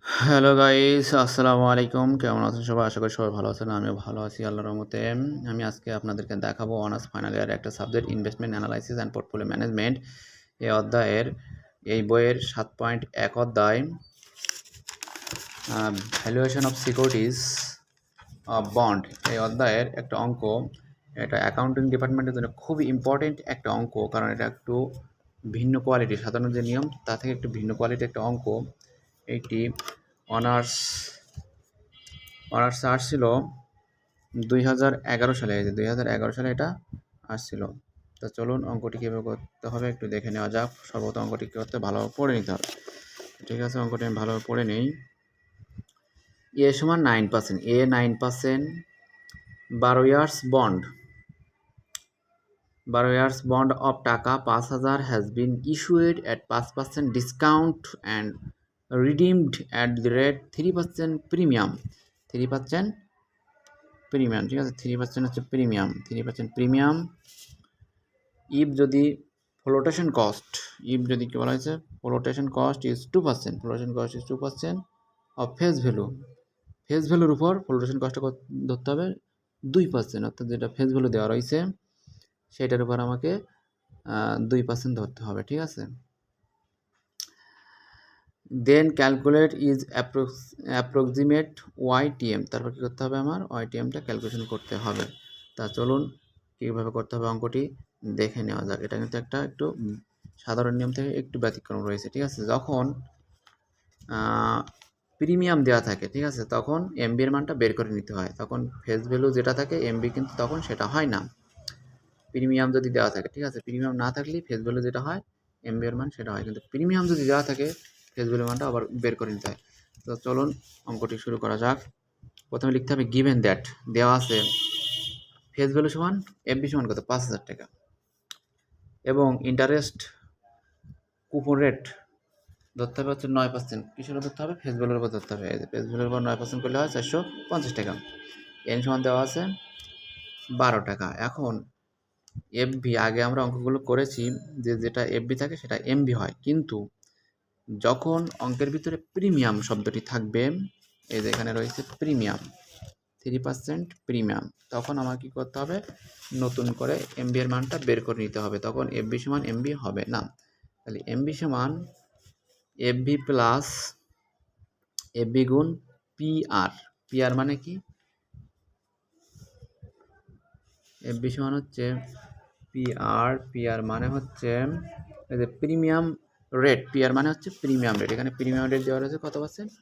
Hello guys, আসসালামু আলাইকুম। কেমন আছেন সবাই? আশা করি সবাই ভালো আছেন। আমিও ভালো আছি আল্লাহর রহমতে। আমি আজকে আপনাদেরকে দেখাবো অনার্স ফাইনাল ইয়ারের একটা subject investment analysis and portfolio management. এই বইয়ের 7.1 অধ্যায় valuation of securities of bond. এই অধ্যায়ের একটা অঙ্ক, এটা অ্যাকাউন্টিং ডিপার্টমেন্টের জন্য খুবই ইম্পর্টেন্ট একটা অঙ্ক, কারণ এটা একটু ভিন্ন কোয়ালিটি, সাধারণ যে নিয়ম তা থেকে একটু ভিন্ন কোয়ালিটির একটা অঙ্ক। এইটি অনার্স আসছিল 2011 সালে। এই যে 2011 সালে এটা আসছিল। তো চলুন অঙ্কটি কীভাবে করতে হবে একটু দেখে নেওয়া যাক। সর্বপ্রথম অঙ্কটি কী করতে ভালোভাবে পড়ে নিতে হবে। ঠিক আছে, অঙ্কটি আমি ভালোভাবে পড়ে নিই। এ সমান 9%, 9%, 12 years bond, 12 years bond of টাকা 5,000 has been issued at 5% discount and redeemed at the rate 3% premium, 3% premium. ঠিক আছে, 3% হচ্ছে প্রিমিয়াম, 3% প্রিমিয়াম। ইফ যদি ফ্লোটেশন কস্ট, যদি কি বলা হয়েছে, flotation cost is 2%, flotation cost is 2% of face value, face ভ্যালুর উপর ফ্লোটেশন কস্টটা ধরতে হবে 2%, অর্থাৎ যেটা ফেস ভ্যালু দেওয়া রয়েছে সেটার উপর আমাকে 2% ধরতে হবে। ঠিক আছে, দেন ক্যালকুলেট ইজ অ্যাপ্রক্সিমেট ওয়াইটিএম, তারপর কী করতে হবে, আমার ওয়াইটিএমটা ক্যালকুলেশন করতে হবে। তা চলুন কীভাবে করতে হবে অঙ্কটি দেখে নেওয়া যাক। এটা কিন্তু একটু সাধারণ নিয়ম থেকে একটু ব্যতিক্রম রয়েছে। ঠিক আছে, যখন প্রিমিয়াম দেওয়া থাকে, ঠিক আছে, তখন এমবি এর মানটা বের করে নিতে হয়। তখন ফেস ভ্যালু যেটা থাকে এমবি কিন্তু তখন সেটা হয় না, প্রিমিয়াম যদি দেওয়া থাকে। ঠিক আছে, প্রিমিয়াম না থাকলেই ফেস ভ্যালু যেটা হয় এমবি এর মান সেটা হয়, কিন্তু প্রিমিয়াম যদি দেওয়া থাকে ফেস ভ্যালু মানটা আবার বের করে নিতে হয়। তো চলুন অঙ্কটি শুরু করা যাক। প্রথমে লিখতে হবে গিভেন দ্যাট, দেওয়া আছে ফেস ভ্যালু সমান এফবি সমান কত, 5,000 টাকা, এবং ইন্টারেস্ট কুপন রেট ধরতে হবে হচ্ছে 9%। কিসের ধরতে হবে, ফেস ভ্যালুর উপর ধরতে হবে। ফেস ভ্যালুর উপর 9% করলে হয় 450 টাকা। এন সমান দেওয়া আছে 12 টাকা। এখন এফবি, আগে আমরা অঙ্কগুলো করেছি যে যেটা এফবি থাকে সেটা এমবি হয়, কিন্তু যখন অঙ্কের ভিতরে প্রিমিয়াম শব্দটি থাকবে, এই যে এখানে রয়েছে প্রিমিয়াম, 3% প্রিমিয়াম, তখন আমার কি করতে হবে, নতুন করে এমবি এর মানটা বের করে নিতে হবে। তখন এফবি সমান এমবি হবে না, তাহলে এমবি সমান এফবি প্লাস এফবি গুণ পিআর। পিআর মানে কি, এফবি সমান হচ্ছে পিআর মানে হচ্ছে এই যে প্রিমিয়াম রেট, পিআর মানে হচ্ছে প্রিমিয়াম রেট। এখানে প্রিমিয়াম রেট দেওয়া রয়েছে কত %,